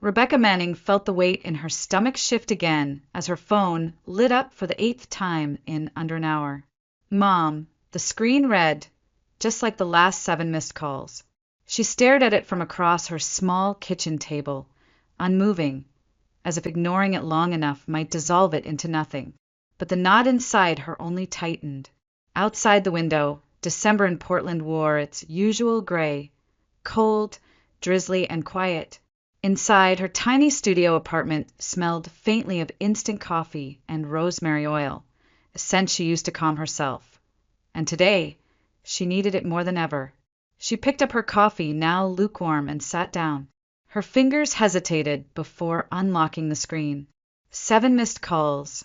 Rebecca Manning felt the weight in her stomach shift again as her phone lit up for the 8th time in under an hour. Mom, the screen read, just like the last 7 missed calls. She stared at it from across her small kitchen table, unmoving, as if ignoring it long enough might dissolve it into nothing. But the knot inside her only tightened. Outside the window, December in Portland wore its usual gray, cold, drizzly, and quiet. Inside, her tiny studio apartment smelled faintly of instant coffee and rosemary oil, a scent she used to calm herself. And today, she needed it more than ever. She picked up her coffee, now lukewarm, and sat down. Her fingers hesitated before unlocking the screen. 7 missed calls,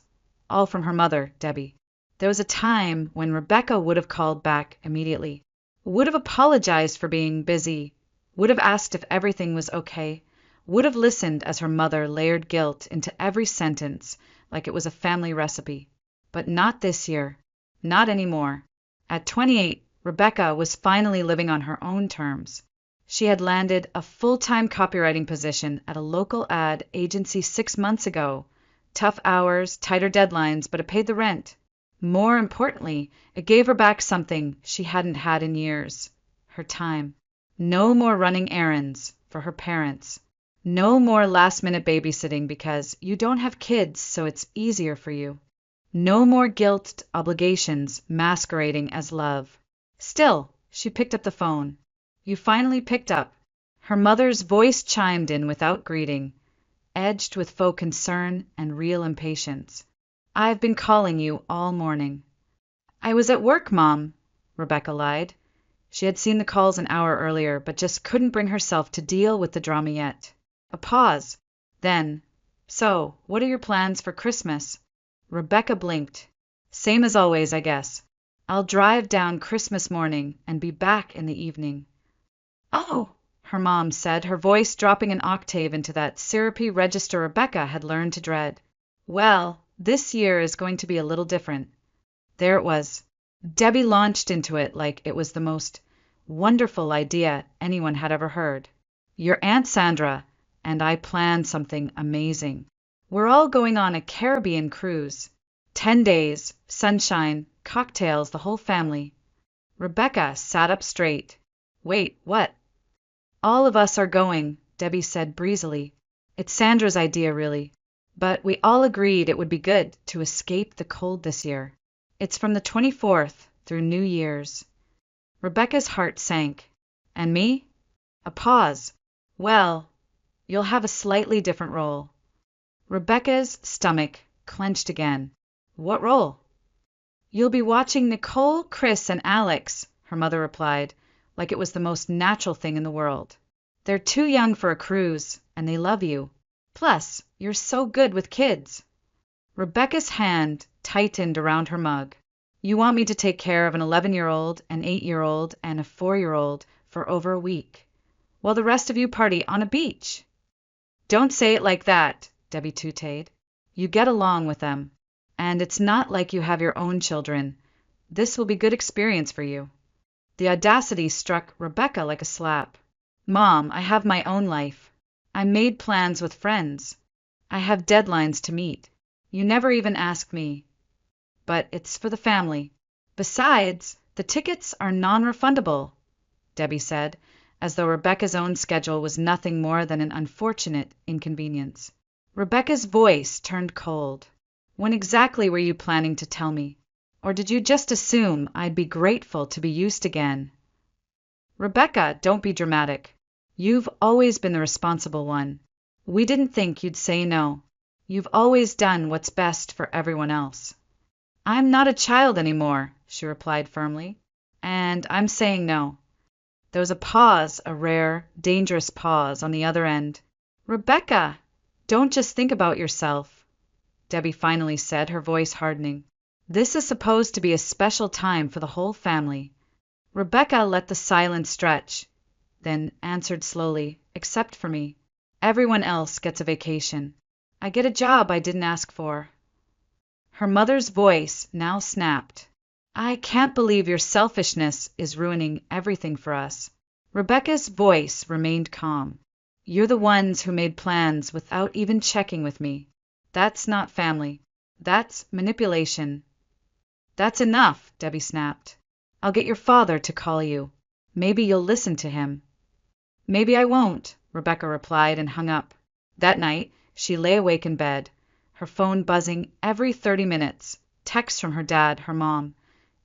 all from her mother, Debbie. There was a time when Rebecca would have called back immediately, would have apologized for being busy, would have asked if everything was okay, would have listened as her mother layered guilt into every sentence like it was a family recipe. But not this year. Not anymore. At 28, Rebecca was finally living on her own terms. She had landed a full-time copywriting position at a local ad agency 6 months ago. Tough hours, tighter deadlines, but it paid the rent. More importantly, it gave her back something she hadn't had in years: her time. No more running errands for her parents. No more last-minute babysitting because you don't have kids, so it's easier for you. No more guilt obligations masquerading as love. Still, she picked up the phone. You finally picked up. Her mother's voice chimed in without greeting, edged with faux concern and real impatience. I've been calling you all morning. I was at work, Mom, Rebecca lied. She had seen the calls an hour earlier, but just couldn't bring herself to deal with the drama yet. A pause. Then, so, what are your plans for Christmas? Rebecca blinked. Same as always, I guess. I'll drive down Christmas morning and be back in the evening. Oh, her mom said, her voice dropping an octave into that syrupy register Rebecca had learned to dread. Well, this year is going to be a little different. There it was. Debbie launched into it like it was the most wonderful idea anyone had ever heard. Your Aunt Sandra and I planned something amazing. We're all going on a Caribbean cruise. 10 days, sunshine, cocktails, the whole family. Rebecca sat up straight. Wait, what? All of us are going, Debbie said breezily. It's Sandra's idea, really. But we all agreed it would be good to escape the cold this year. It's from the 24th through New Year's. Rebecca's heart sank. And me? A pause. Well, you'll have a slightly different role. Rebecca's stomach clenched again. What role? You'll be watching Nicole, Chris, and Alex, her mother replied, like it was the most natural thing in the world. They're too young for a cruise, and they love you. Plus, you're so good with kids. Rebecca's hand tightened around her mug. You want me to take care of an 11-year-old, an 8-year-old, and a 4-year-old for over a week, while the rest of you party on a beach? Don't say it like that, Debbie tooted. You get along with them, and it's not like you have your own children. This will be good experience for you. The audacity struck Rebecca like a slap. Mom, I have my own life. I made plans with friends. I have deadlines to meet. You never even asked me. But it's for the family. Besides, the tickets are non-refundable, Debbie said, as though Rebecca's own schedule was nothing more than an unfortunate inconvenience. Rebecca's voice turned cold. When exactly were you planning to tell me? Or did you just assume I'd be grateful to be used again? Rebecca, don't be dramatic. You've always been the responsible one. We didn't think you'd say no. You've always done what's best for everyone else. I'm not a child anymore, she replied firmly, and I'm saying no. There was a pause, a rare, dangerous pause on the other end. Rebecca, don't just think about yourself, Debbie finally said, her voice hardening. This is supposed to be a special time for the whole family. Rebecca let the silence stretch, then answered slowly, except for me. Everyone else gets a vacation. I get a job I didn't ask for. Her mother's voice now snapped. I can't believe your selfishness is ruining everything for us. Rebecca's voice remained calm. You're the ones who made plans without even checking with me. That's not family. That's manipulation. That's enough, Debbie snapped. I'll get your father to call you. Maybe you'll listen to him. Maybe I won't, Rebecca replied and hung up. That night, she lay awake in bed, her phone buzzing every 30 minutes, texts from her dad, her mom,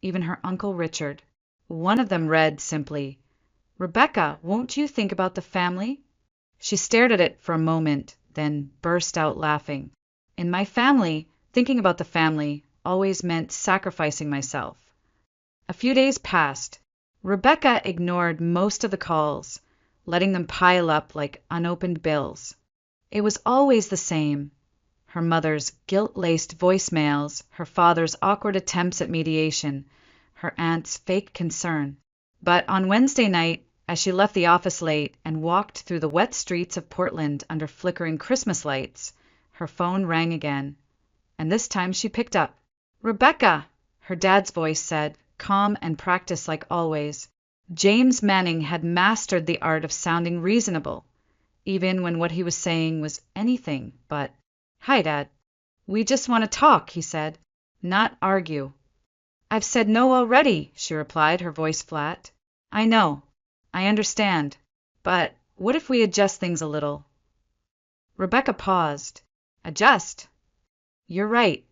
even her Uncle Richard. One of them read simply, "Rebecca, won't you think about the family?" She stared at it for a moment, then burst out laughing. In my family, thinking about the family always meant sacrificing myself. A few days passed. Rebecca ignored most of the calls, letting them pile up like unopened bills. It was always the same. Her mother's guilt-laced voicemails, her father's awkward attempts at mediation, her aunt's fake concern. But on Wednesday night, as she left the office late and walked through the wet streets of Portland under flickering Christmas lights, her phone rang again. And this time she picked up. "Rebecca," her dad's voice said, calm and practiced like always. James Manning had mastered the art of sounding reasonable, even when what he was saying was anything but, "Hi, Dad. We just want to talk," he said, "not argue." "I've said no already," she replied, her voice flat. "I know. I understand. But what if we adjust things a little?" Rebecca paused. "Adjust? You're right.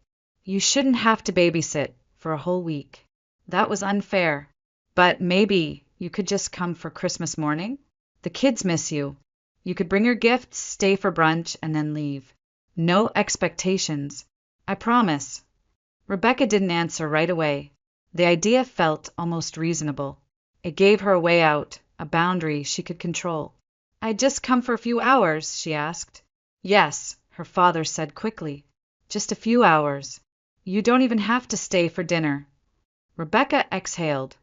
You shouldn't have to babysit for a whole week. That was unfair. But maybe you could just come for Christmas morning? The kids miss you. You could bring your gifts, stay for brunch, and then leave. No expectations. I promise." Rebecca didn't answer right away. The idea felt almost reasonable. It gave her a way out, a boundary she could control. "I'd just come for a few hours?" she asked. "Yes," her father said quickly. "Just a few hours. You don't even have to stay for dinner." Rebecca exhaled.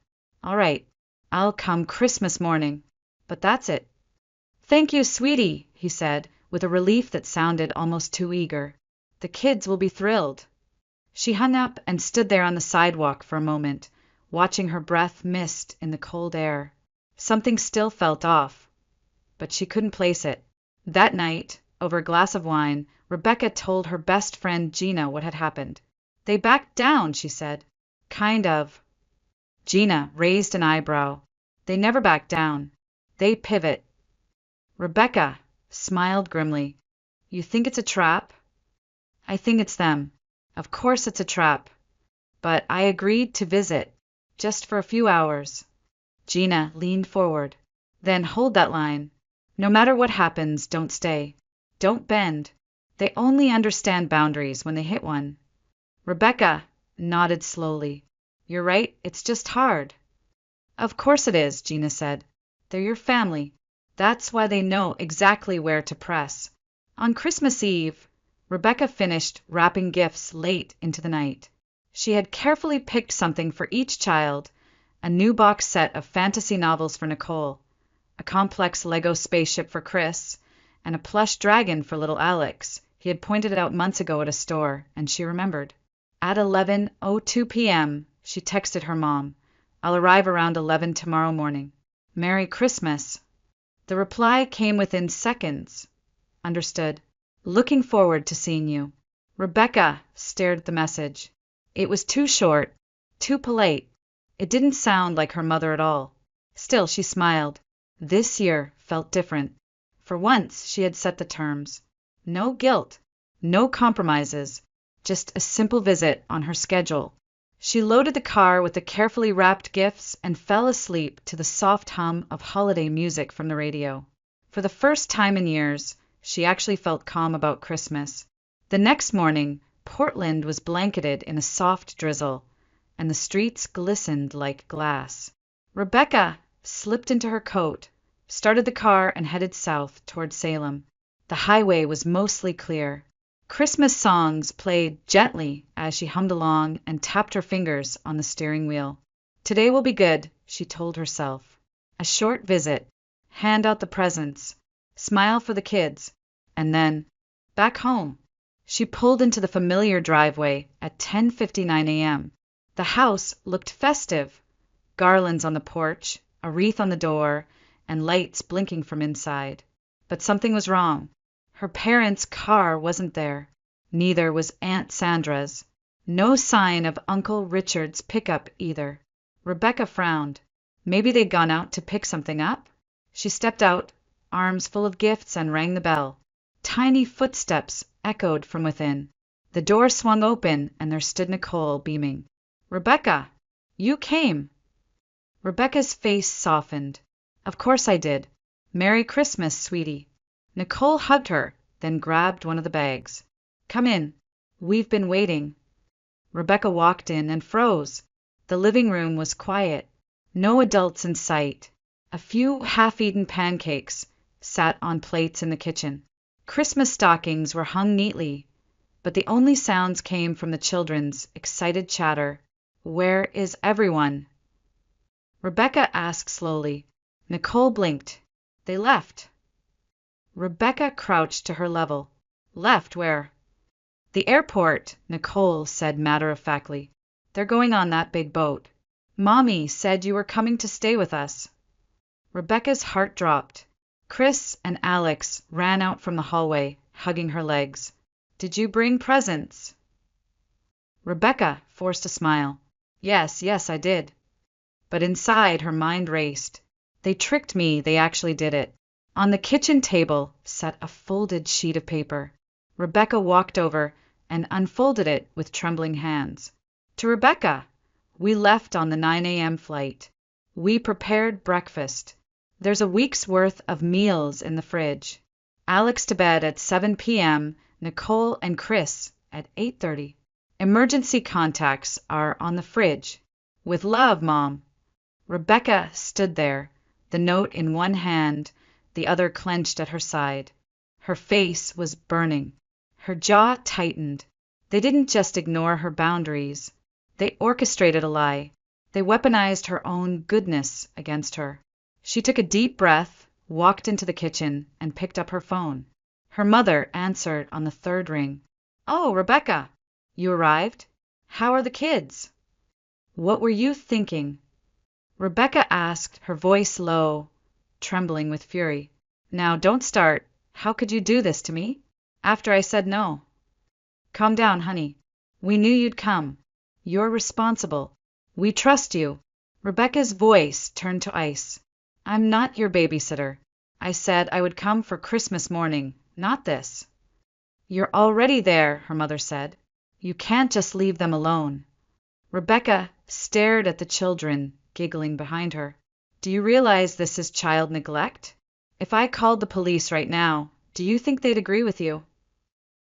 "All right, I'll come Christmas morning. But that's it." "Thank you, sweetie," he said, with a relief that sounded almost too eager. "The kids will be thrilled." She hung up and stood there on the sidewalk for a moment, watching her breath mist in the cold air. Something still felt off, but she couldn't place it. That night, over a glass of wine, Rebecca told her best friend Gina what had happened. "They backed down," she said. "Kind of." Gina raised an eyebrow. "They never back down. They pivot." Rebecca smiled grimly. "You think it's a trap?" "I think it's them. Of course it's a trap. But I agreed to visit, just for a few hours." Gina leaned forward. "Then hold that line. No matter what happens, don't stay. Don't bend. They only understand boundaries when they hit one." Rebecca nodded slowly. "You're right, it's just hard." "Of course it is," Gina said. "They're your family. That's why they know exactly where to press." On Christmas Eve, Rebecca finished wrapping gifts late into the night. She had carefully picked something for each child, a new box set of fantasy novels for Nicole, a complex Lego spaceship for Chris, and a plush dragon for little Alex. He had pointed it out months ago at a store, and she remembered. At 11:02 p.m., she texted her mom, "I'll arrive around 11 tomorrow morning. Merry Christmas." The reply came within seconds. "Understood. Looking forward to seeing you." Rebecca stared at the message. It was too short, too polite. It didn't sound like her mother at all. Still, she smiled. This year felt different. For once, she had set the terms. No guilt, no compromises, just a simple visit on her schedule. She loaded the car with the carefully wrapped gifts and fell asleep to the soft hum of holiday music from the radio. For the first time in years, she actually felt calm about Christmas. The next morning, Portland was blanketed in a soft drizzle, and the streets glistened like glass. Rebecca slipped into her coat, started the car, and headed south toward Salem. The highway was mostly clear. Christmas songs played gently as she hummed along and tapped her fingers on the steering wheel. Today will be good, she told herself. A short visit, hand out the presents, smile for the kids, and then back home. She pulled into the familiar driveway at 10:59 a.m. The house looked festive. Garlands on the porch, a wreath on the door, and lights blinking from inside. But something was wrong. Her parents' car wasn't there. Neither was Aunt Sandra's. No sign of Uncle Richard's pickup either. Rebecca frowned. Maybe they'd gone out to pick something up? She stepped out, arms full of gifts, and rang the bell. Tiny footsteps echoed from within. The door swung open, and there stood Nicole, beaming. "Rebecca! You came!" Rebecca's face softened. "Of course I did. Merry Christmas, sweetie." Nicole hugged her, then grabbed one of the bags. "Come in. We've been waiting." Rebecca walked in and froze. The living room was quiet. No adults in sight. A few half-eaten pancakes sat on plates in the kitchen. Christmas stockings were hung neatly, but the only sounds came from the children's excited chatter. "Where is everyone?" Rebecca asked slowly. Nicole blinked. "They left." Rebecca crouched to her level. "Left where?" "The airport," Nicole said matter-of-factly. "They're going on that big boat. Mommy said you were coming to stay with us." Rebecca's heart dropped. Chris and Alex ran out from the hallway, hugging her legs. "Did you bring presents?" Rebecca forced a smile. Yes, I did." But inside, her mind raced. "They tricked me, they actually did it." On the kitchen table sat a folded sheet of paper. Rebecca walked over and unfolded it with trembling hands. "To Rebecca. We left on the 9 a.m. flight. We prepared breakfast. There's a week's worth of meals in the fridge. Alex to bed at 7 p.m., Nicole and Chris at 8:30. Emergency contacts are on the fridge. With love, Mom." Rebecca stood there, the note in one hand, the other clenched at her side. Her face was burning. Her jaw tightened. They didn't just ignore her boundaries. They orchestrated a lie. They weaponized her own goodness against her. She took a deep breath, walked into the kitchen, and picked up her phone. Her mother answered on the third ring. "Oh, Rebecca! You arrived? How are the kids?" "What were you thinking?" Rebecca asked, her voice low, trembling with fury. "Now, don't start. How could you do this to me? After I said no." "Calm down, honey. We knew you'd come. You're responsible. We trust you." Rebecca's voice turned to ice. "I'm not your babysitter. I said I would come for Christmas morning, not this." "You're already there," her mother said. "You can't just leave them alone." Rebecca stared at the children, giggling behind her. "Do you realize this is child neglect? If I called the police right now, do you think they'd agree with you?"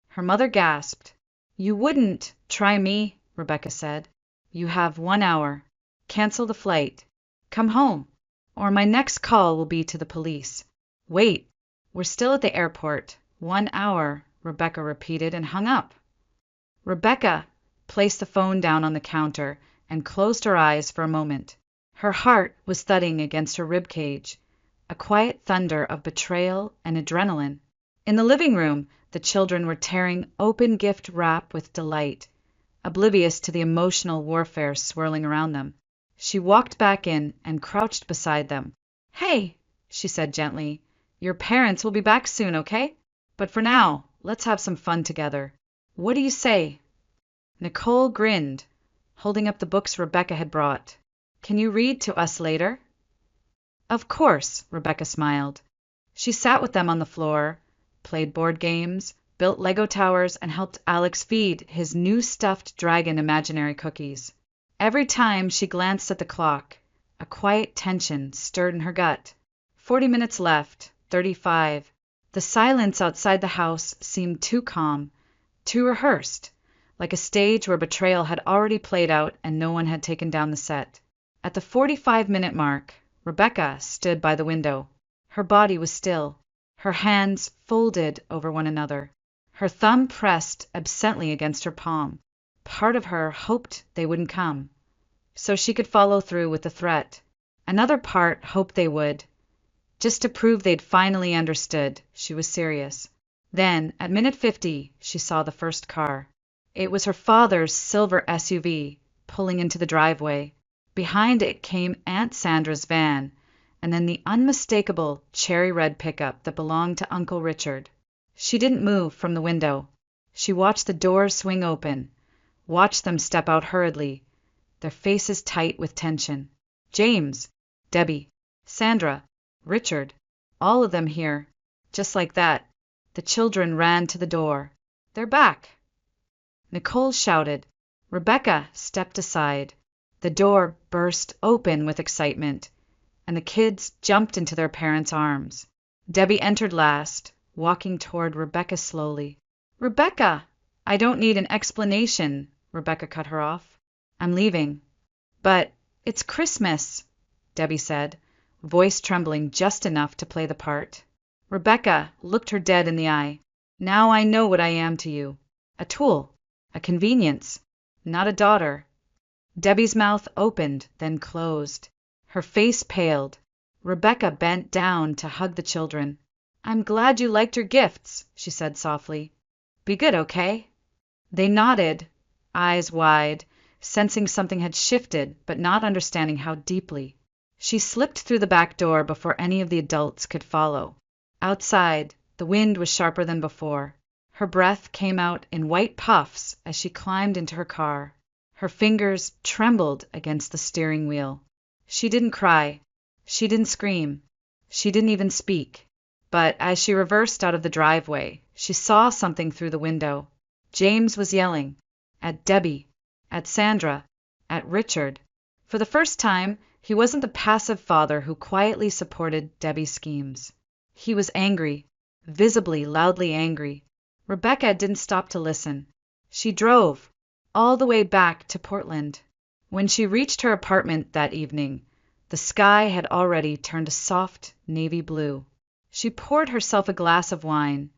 Her mother gasped. "You wouldn't try me," Rebecca said. "You have 1 hour. Cancel the flight. Come home, or my next call will be to the police." "Wait, we're still at the airport. 1 hour," Rebecca repeated and hung up. Rebecca placed the phone down on the counter and closed her eyes for a moment. Her heart was thudding against her rib cage, a quiet thunder of betrayal and adrenaline. In the living room, the children were tearing open gift wrap with delight, oblivious to the emotional warfare swirling around them. She walked back in and crouched beside them. "Hey," she said gently, "your parents will be back soon, okay? But for now, let's have some fun together. What do you say?" Nicole grinned, holding up the books Rebecca had brought. "Can you read to us later?" "Of course," Rebecca smiled. She sat with them on the floor, played board games, built Lego towers, and helped Alex feed his new stuffed dragon imaginary cookies. Every time she glanced at the clock, a quiet tension stirred in her gut. 40 minutes left, 35. The silence outside the house seemed too calm, too rehearsed, like a stage where betrayal had already played out and no one had taken down the set. At the 45-minute mark, Rebecca stood by the window. Her body was still, her hands folded over one another, her thumb pressed absently against her palm. Part of her hoped they wouldn't come, so she could follow through with the threat. Another part hoped they would, just to prove they'd finally understood she was serious. Then, at minute 50, she saw the first car. It was her father's silver SUV, pulling into the driveway. Behind it came Aunt Sandra's van, and then the unmistakable cherry red pickup that belonged to Uncle Richard. She didn't move from the window. She watched the doors swing open, watched them step out hurriedly, their faces tight with tension. James, Debbie, Sandra, Richard, all of them here. Just like that, the children ran to the door. They're back! Nicole shouted. Rebecca stepped aside. The door burst open with excitement, and the kids jumped into their parents' arms. Debbie entered last, walking toward Rebecca slowly. Rebecca! I don't need an explanation, Rebecca cut her off. I'm leaving. But it's Christmas, Debbie said, voice trembling just enough to play the part. Rebecca looked her dead in the eye. Now I know what I am to you. A tool. A convenience. Not a daughter. Debbie's mouth opened, then closed. Her face paled. Rebecca bent down to hug the children. I'm glad you liked your gifts, she said softly. Be good, okay? They nodded, eyes wide, sensing something had shifted, but not understanding how deeply. She slipped through the back door before any of the adults could follow. Outside, the wind was sharper than before. Her breath came out in white puffs as she climbed into her car. Her fingers trembled against the steering wheel. She didn't cry. She didn't scream. She didn't even speak. But as she reversed out of the driveway, she saw something through the window. James was yelling. At Debbie. At Sandra. At Richard. For the first time, he wasn't the passive father who quietly supported Debbie's schemes. He was angry. Visibly, loudly angry. Rebecca didn't stop to listen. She drove, all the way back to Portland. When she reached her apartment that evening, the sky had already turned a soft navy blue. She poured herself a glass of wine,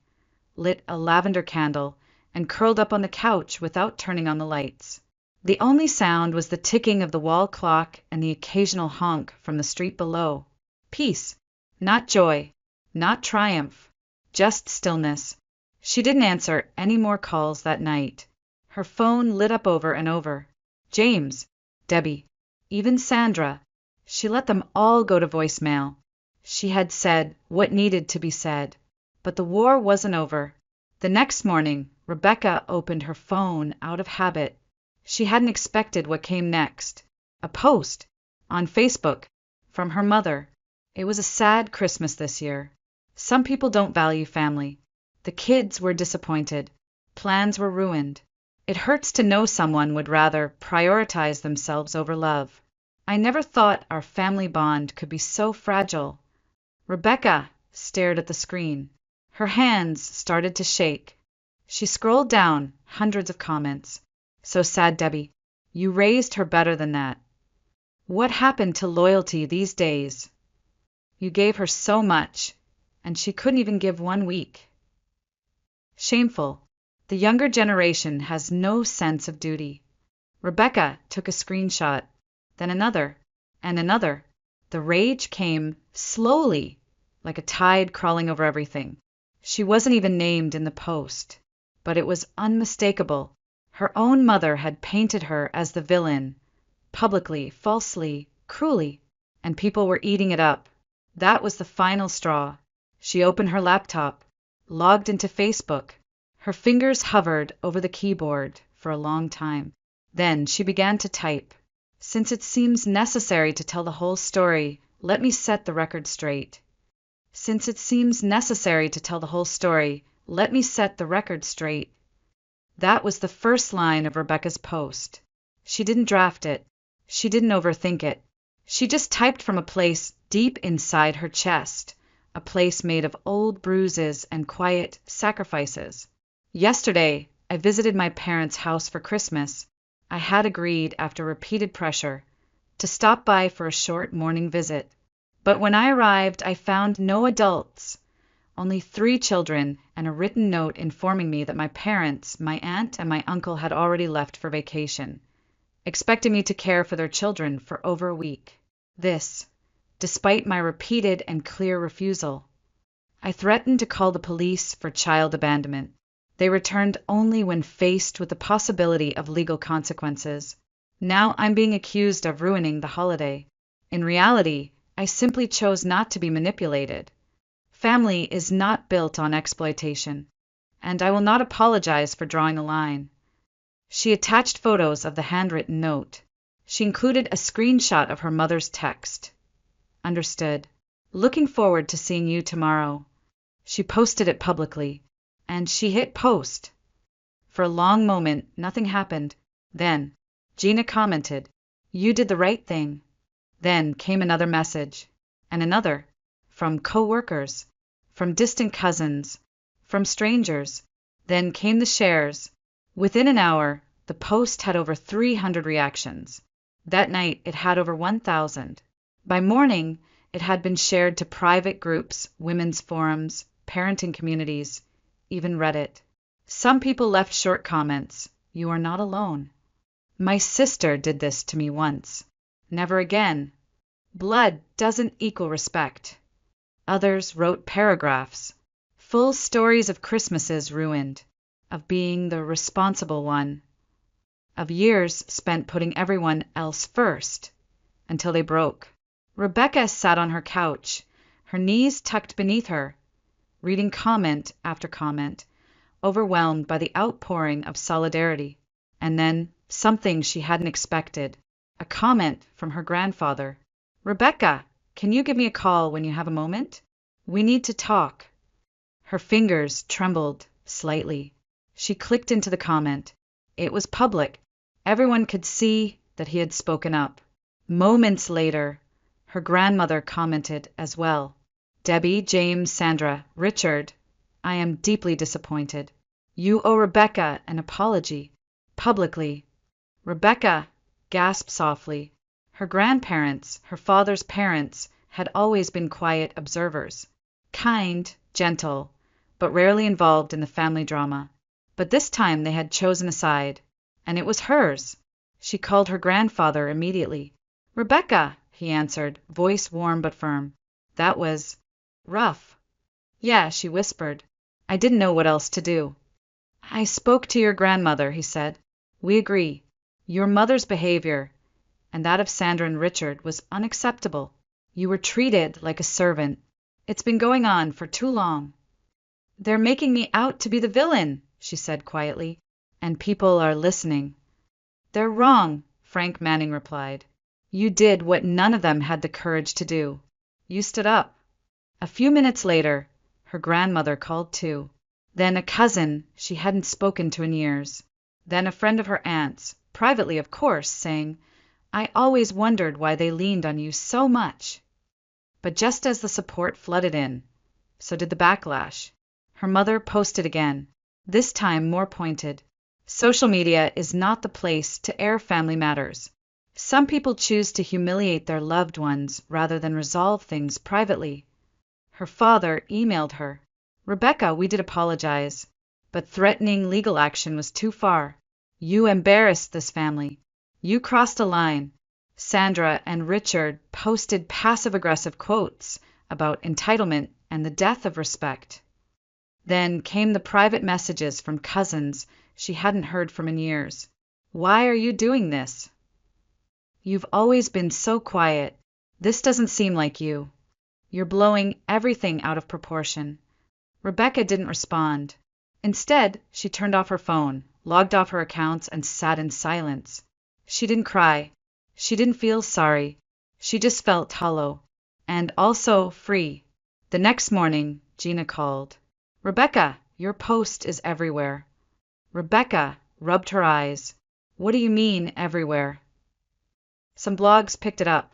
lit a lavender candle, and curled up on the couch without turning on the lights. The only sound was the ticking of the wall clock and the occasional honk from the street below. Peace, not joy, not triumph, just stillness. She didn't answer any more calls that night. Her phone lit up over and over. James, Debbie, even Sandra. She let them all go to voicemail. She had said what needed to be said. But the war wasn't over. The next morning, Rebecca opened her phone out of habit. She hadn't expected what came next. A post on Facebook from her mother. It was a sad Christmas this year. Some people don't value family. The kids were disappointed. Plans were ruined. It hurts to know someone would rather prioritize themselves over love. I never thought our family bond could be so fragile. Rebecca stared at the screen. Her hands started to shake. She scrolled down, hundreds of comments. So sad, Debbie. You raised her better than that. What happened to loyalty these days? You gave her so much, and she couldn't even give 1 week. Shameful. The younger generation has no sense of duty. Rebecca took a screenshot, then another, and another. The rage came slowly, like a tide crawling over everything. She wasn't even named in the post, but it was unmistakable. Her own mother had painted her as the villain, publicly, falsely, cruelly, and people were eating it up. That was the final straw. She opened her laptop, logged into Facebook. Her fingers hovered over the keyboard for a long time. Then she began to type. Since it seems necessary to tell the whole story, let me set the record straight. Since it seems necessary to tell the whole story, let me set the record straight. That was the first line of Rebecca's post. She didn't draft it. She didn't overthink it. She just typed from a place deep inside her chest, a place made of old bruises and quiet sacrifices. Yesterday, I visited my parents' house for Christmas. I had agreed, after repeated pressure, to stop by for a short morning visit. But when I arrived, I found no adults, only 3 children and a written note informing me that my parents, my aunt, and my uncle had already left for vacation, expecting me to care for their children for over a week. This, despite my repeated and clear refusal. I threatened to call the police for child abandonment. They returned only when faced with the possibility of legal consequences. Now I'm being accused of ruining the holiday. In reality, I simply chose not to be manipulated. Family is not built on exploitation, and I will not apologize for drawing a line. She attached photos of the handwritten note. She included a screenshot of her mother's text. Understood. Looking forward to seeing you tomorrow. She posted it publicly, and she hit post. For a long moment, nothing happened. Then, Gina commented, "You did the right thing." Then came another message, and another, from co-workers, from distant cousins, from strangers. Then came the shares. Within an hour, the post had over 300 reactions. That night, it had over 1,000. By morning, it had been shared to private groups, women's forums, parenting communities, even Reddit. Some people left short comments. "You are not alone." "My sister did this to me once. Never again." "Blood doesn't equal respect." Others wrote paragraphs, full stories of Christmases ruined, of being the responsible one, of years spent putting everyone else first, until they broke. Rebecca sat on her couch, her knees tucked beneath her, reading comment after comment, overwhelmed by the outpouring of solidarity. And then something she hadn't expected, a comment from her grandfather. "Rebecca, can you give me a call when you have a moment? We need to talk." Her fingers trembled slightly. She clicked into the comment. It was public. Everyone could see that he had spoken up. Moments later, her grandmother commented as well. "Debbie, James, Sandra, Richard, I am deeply disappointed. You owe Rebecca an apology, publicly." Rebecca gasped softly. Her grandparents, her father's parents, had always been quiet observers, kind, gentle, but rarely involved in the family drama. But this time they had chosen a side, and it was hers. She called her grandfather immediately. "Rebecca," he answered, voice warm but firm. "That was rough." "Yeah," she whispered. "I didn't know what else to do." "I spoke to your grandmother," he said. "We agree. Your mother's behavior, and that of Sandra and Richard, was unacceptable. You were treated like a servant. It's been going on for too long." "They're making me out to be the villain," she said quietly, "and people are listening." "They're wrong," Frank Manning replied. "You did what none of them had the courage to do. You stood up." A few minutes later, her grandmother called too. Then a cousin she hadn't spoken to in years. Then a friend of her aunt's, privately of course, saying, "I always wondered why they leaned on you so much." But just as the support flooded in, so did the backlash. Her mother posted again, this time more pointed. "Social media is not the place to air family matters. Some people choose to humiliate their loved ones rather than resolve things privately." Her father emailed her, "Rebecca, we did apologize, but threatening legal action was too far. You embarrassed this family. You crossed a line." Sandra and Richard posted passive-aggressive quotes about entitlement and the death of respect. Then came the private messages from cousins she hadn't heard from in years. "Why are you doing this? You've always been so quiet. This doesn't seem like you. You're blowing everything out of proportion." Rebecca didn't respond. Instead, she turned off her phone, logged off her accounts, and sat in silence. She didn't cry. She didn't feel sorry. She just felt hollow, and also free. The next morning, Gina called. "Rebecca, your post is everywhere." Rebecca rubbed her eyes. "What do you mean, everywhere?" "Some blogs picked it up.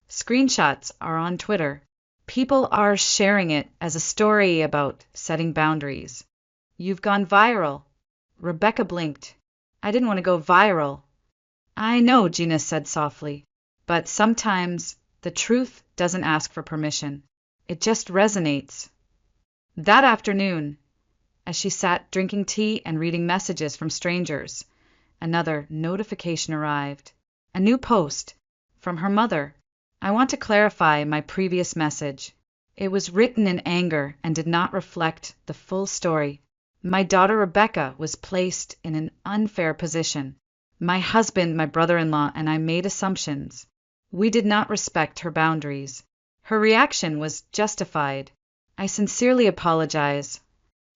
Screenshots are on Twitter. People are sharing it as a story about setting boundaries. You've gone viral." Rebecca blinked. "I didn't want to go viral." "I know," Gina said softly, "but sometimes the truth doesn't ask for permission. It just resonates." That afternoon, as she sat drinking tea and reading messages from strangers, another notification arrived. A new post from her mother. "I want to clarify my previous message. It was written in anger and did not reflect the full story. My daughter Rebecca was placed in an unfair position. My husband, my brother-in-law, and I made assumptions. We did not respect her boundaries. Her reaction was justified. "I sincerely apologize."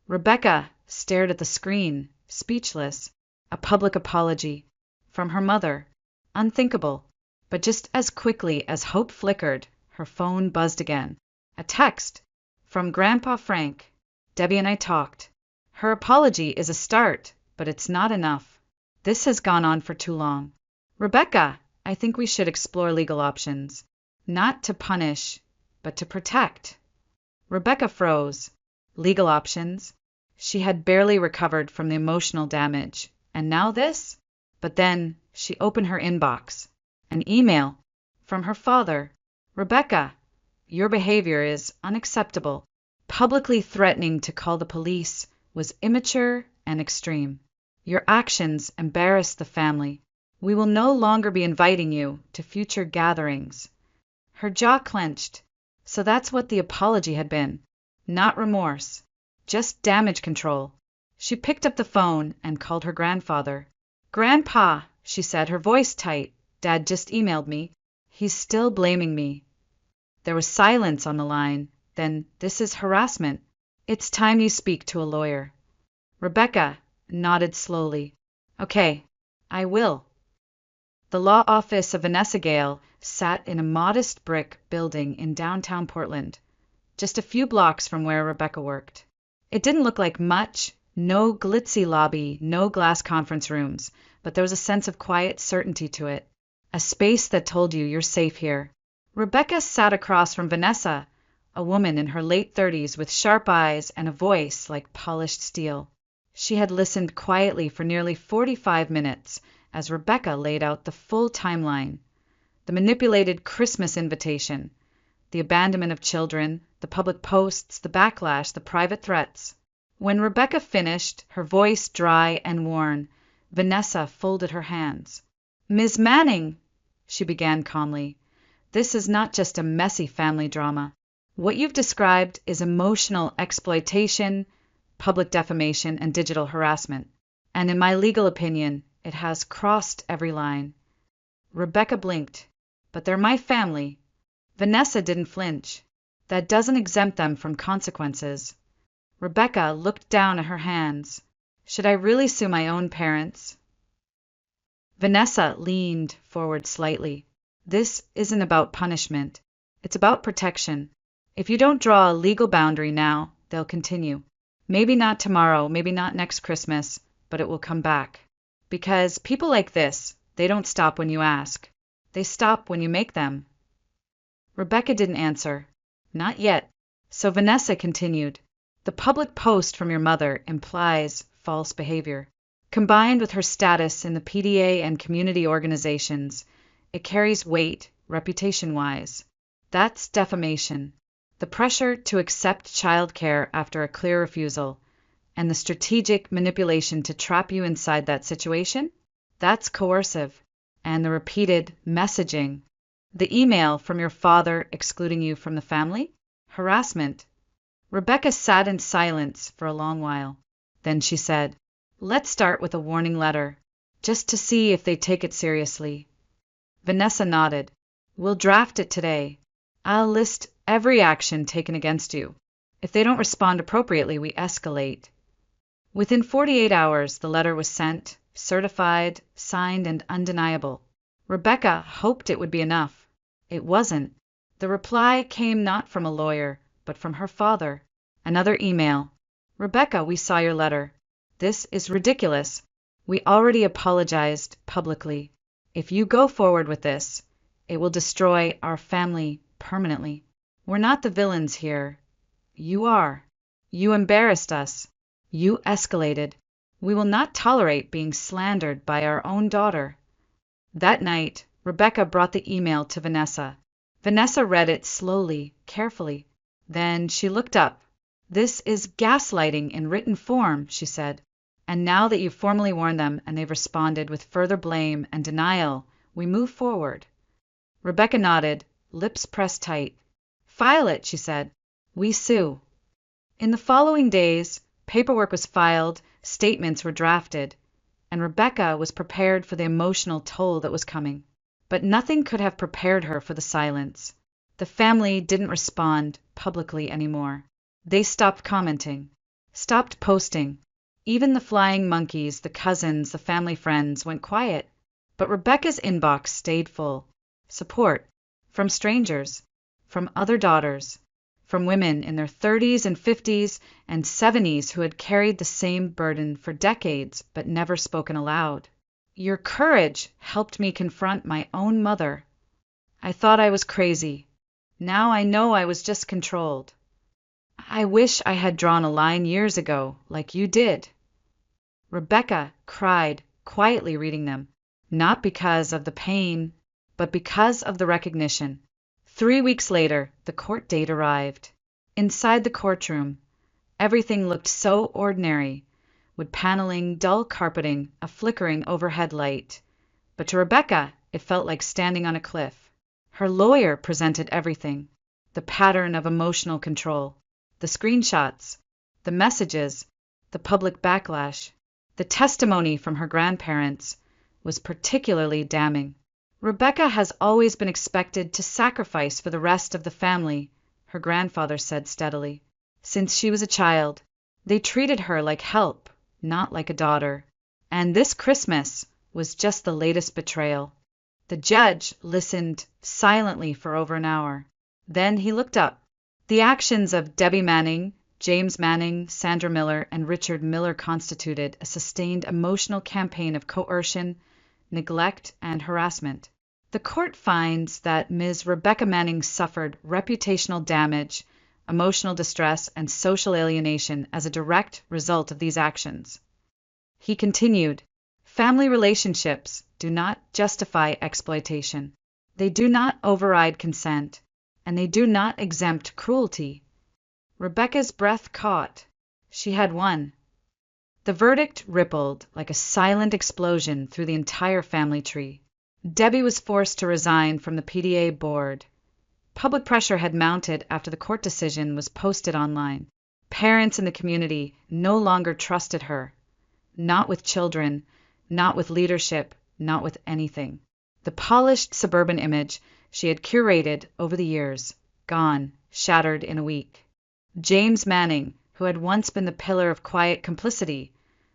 Rebecca stared at the screen, speechless. A public apology. From her mother. Unthinkable. But just as quickly as hope flickered, her phone buzzed again. A text. From Grandpa Frank. "Debbie and I talked. Her apology is a start, but it's not enough. This has gone on for too long. Rebecca, I think we should explore legal options. Not to punish, but to protect." Rebecca froze. Legal options? She had barely recovered from the emotional damage. And now this? But then she opened her inbox. An email. From her father. "Rebecca, your behavior is unacceptable. Publicly threatening to call the police was immature and extreme. Your actions embarrass the family. We will no longer be inviting you to future gatherings." Her jaw clenched. So that's what the apology had been. Not remorse. Just damage control. She picked up the phone and called her grandfather. "Grandpa," she said, her voice tight. "Dad just emailed me. He's still blaming me." There was silence on the line. Then, "This is harassment. It's time you speak to a lawyer." Rebecca nodded slowly. "Okay, I will." The law office of Vanessa Gale sat in a modest brick building in downtown Portland, just a few blocks from where Rebecca worked. It didn't look like much, no glitzy lobby, no glass conference rooms, but there was a sense of quiet certainty to it, a space that told you you're safe here. Rebecca sat across from Vanessa, a woman in her late 30s with sharp eyes and a voice like polished steel. She had listened quietly for nearly 45 minutes as Rebecca laid out the full timeline. The manipulated Christmas invitation, the abandonment of children, the public posts, the backlash, the private threats. When Rebecca finished, her voice dry and worn, Vanessa folded her hands. "Ms. Manning," she began calmly, "this is not just a messy family drama. What you've described is emotional exploitation, public defamation, and digital harassment. And in my legal opinion, it has crossed every line." Rebecca blinked. "But they're my family." Vanessa didn't flinch. "That doesn't exempt them from consequences." Rebecca looked down at her hands. "Should I really sue my own parents?" Vanessa leaned forward slightly. "This isn't about punishment. It's about protection. If you don't draw a legal boundary now, they'll continue. Maybe not tomorrow, maybe not next Christmas, but it will come back. Because people like this, they don't stop when you ask. They stop when you make them." Rebecca didn't answer. Not yet. So Vanessa continued. "The public post from your mother implies false behavior. Combined with her status in the PDA and community organizations, it carries weight, reputation-wise. That's defamation. The pressure to accept childcare after a clear refusal, and the strategic manipulation to trap you inside that situation, that's coercive. And the repeated messaging, the email from your father excluding you from the family, harassment." Rebecca sat in silence for a long while. Then she said, "Let's start with a warning letter, just to see if they take it seriously." Vanessa nodded. "We'll draft it today. I'll list every action taken against you. If they don't respond appropriately, we escalate." Within 48 hours, the letter was sent, certified, signed, and undeniable. Rebecca hoped it would be enough. It wasn't. The reply came not from a lawyer, but from her father. Another email. "Rebecca, we saw your letter. This is ridiculous. We already apologized publicly. If you go forward with this, it will destroy our family permanently. We're not the villains here. You are. You embarrassed us. You escalated. We will not tolerate being slandered by our own daughter." That night, Rebecca brought the email to Vanessa. Vanessa read it slowly, carefully. Then she looked up. "This is gaslighting in written form," she said. "And now that you've formally warned them and they've responded with further blame and denial, we move forward." Rebecca nodded, lips pressed tight. "File it," she said. "We sue." In the following days, paperwork was filed, statements were drafted, and Rebecca was prepared for the emotional toll that was coming. But nothing could have prepared her for the silence. The family didn't respond publicly anymore. They stopped commenting, stopped posting. Even the flying monkeys, the cousins, the family friends went quiet. But Rebecca's inbox stayed full. Support from strangers, from other daughters, from women in their 30s and 50s and 70s who had carried the same burden for decades but never spoken aloud. Your courage helped me confront my own mother. I thought I was crazy. Now I know I was just controlled. I wish I had drawn a line years ago, like you did. Rebecca cried, quietly reading them, not because of the pain, but because of the recognition. 3 weeks later, the court date arrived. Inside the courtroom, everything looked so ordinary, wood paneling, dull carpeting, a flickering overhead light. But to Rebecca, it felt like standing on a cliff. Her lawyer presented everything: the pattern of emotional control, the screenshots, the messages, the public backlash. The testimony from her grandparents was particularly damning. Rebecca has always been expected to sacrifice for the rest of the family, her grandfather said steadily. Since she was a child, they treated her like help, not like a daughter. And this Christmas was just the latest betrayal. The judge listened silently for over an hour. Then he looked up. The actions of Debbie Manning, James Manning, Sandra Miller, and Richard Miller constituted a sustained emotional campaign of coercion, neglect, and harassment. The court finds that Ms. Rebecca Manning suffered reputational damage, emotional distress, and social alienation as a direct result of these actions. He continued, family relationships do not justify exploitation. They do not override consent, and they do not exempt cruelty. Rebecca's breath caught. She had won. The verdict rippled like a silent explosion through the entire family tree. Debbie was forced to resign from the PDA board. Public pressure had mounted after the court decision was posted online. Parents in the community no longer trusted her. Not with children, not with leadership, not with anything. The polished suburban image she had curated over the years, gone, shattered in a week. James Manning, who had once been the pillar of quiet complicity,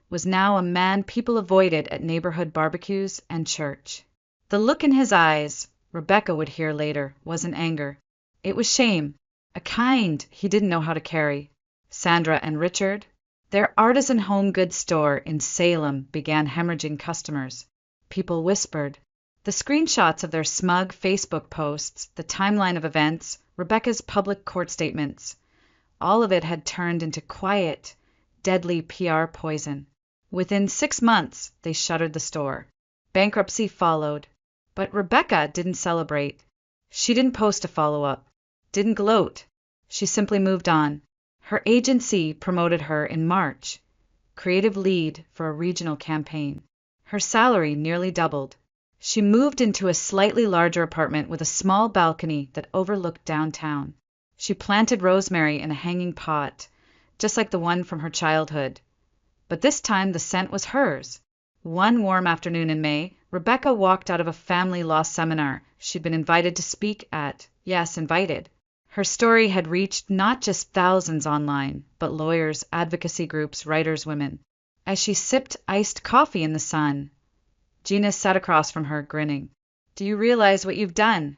was now a man people avoided at neighborhood barbecues and church. The look in his eyes, Rebecca would hear later, wasn't anger. It was shame, a kind he didn't know how to carry. Sandra and Richard, their artisan home goods store in Salem began hemorrhaging customers. People whispered. The screenshots of their smug Facebook posts, the timeline of events, Rebecca's public court statements, all of it had turned into quiet, deadly PR poison. Within 6 months, they shuttered the store. Bankruptcy followed. But Rebecca didn't celebrate. She didn't post a follow-up, didn't gloat. She simply moved on. Her agency promoted her in March, creative lead for a regional campaign. Her salary nearly doubled. She moved into a slightly larger apartment with a small balcony that overlooked downtown. She planted rosemary in a hanging pot, just like the one from her childhood. But this time the scent was hers. One warm afternoon in May, Rebecca walked out of a family law seminar she'd been invited to speak at. Yes, invited. Her story had reached not just thousands online, but lawyers, advocacy groups, writers, women. As she sipped iced coffee in the sun, Gina sat across from her, grinning. Do you realize what you've done?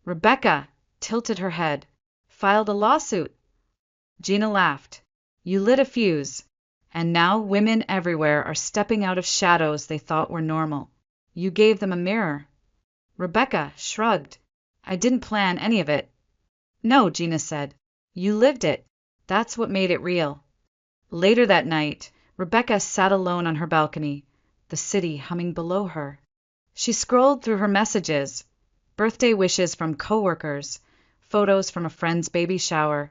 Rebecca tilted her head. Filed a lawsuit. Gina laughed. You lit a fuse. And now women everywhere are stepping out of shadows they thought were normal. You gave them a mirror. Rebecca shrugged. I didn't plan any of it. No, Gina said. You lived it. That's what made it real. Later that night, Rebecca sat alone on her balcony, the city humming below her. She scrolled through her messages, birthday wishes from coworkers, photos from a friend's baby shower,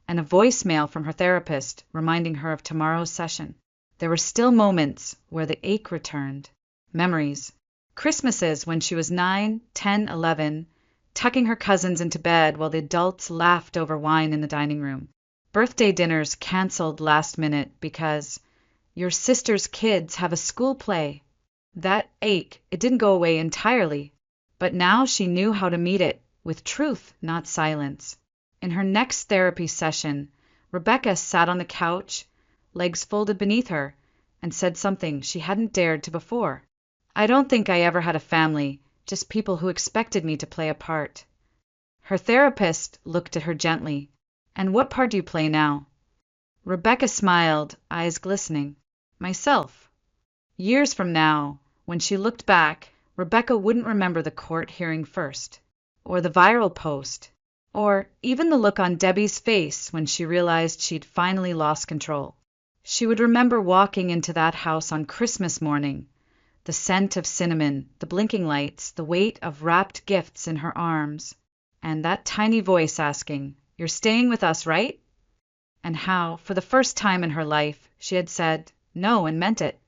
and a voicemail from her therapist reminding her of tomorrow's session. There were still moments where the ache returned. Memories. Christmases when she was 9, 10, 11, tucking her cousins into bed while the adults laughed over wine in the dining room. Birthday dinners canceled last minute because your sister's kids have a school play. That ache, it didn't go away entirely, but now she knew how to meet it with truth, not silence. In her next therapy session, Rebecca sat on the couch, legs folded beneath her, and said something she hadn't dared to before. "I don't think I ever had a family, just people who expected me to play a part." Her therapist looked at her gently. "And what part do you play now?" Rebecca smiled, eyes glistening. "Myself." Years from now, when she looked back, Rebecca wouldn't remember the court hearing first, or the viral post, or even the look on Debbie's face when she realized she'd finally lost control. She would remember walking into that house on Christmas morning, the scent of cinnamon, the blinking lights, the weight of wrapped gifts in her arms, and that tiny voice asking, "You're staying with us, right?" And how, for the first time in her life, she had said no and meant it.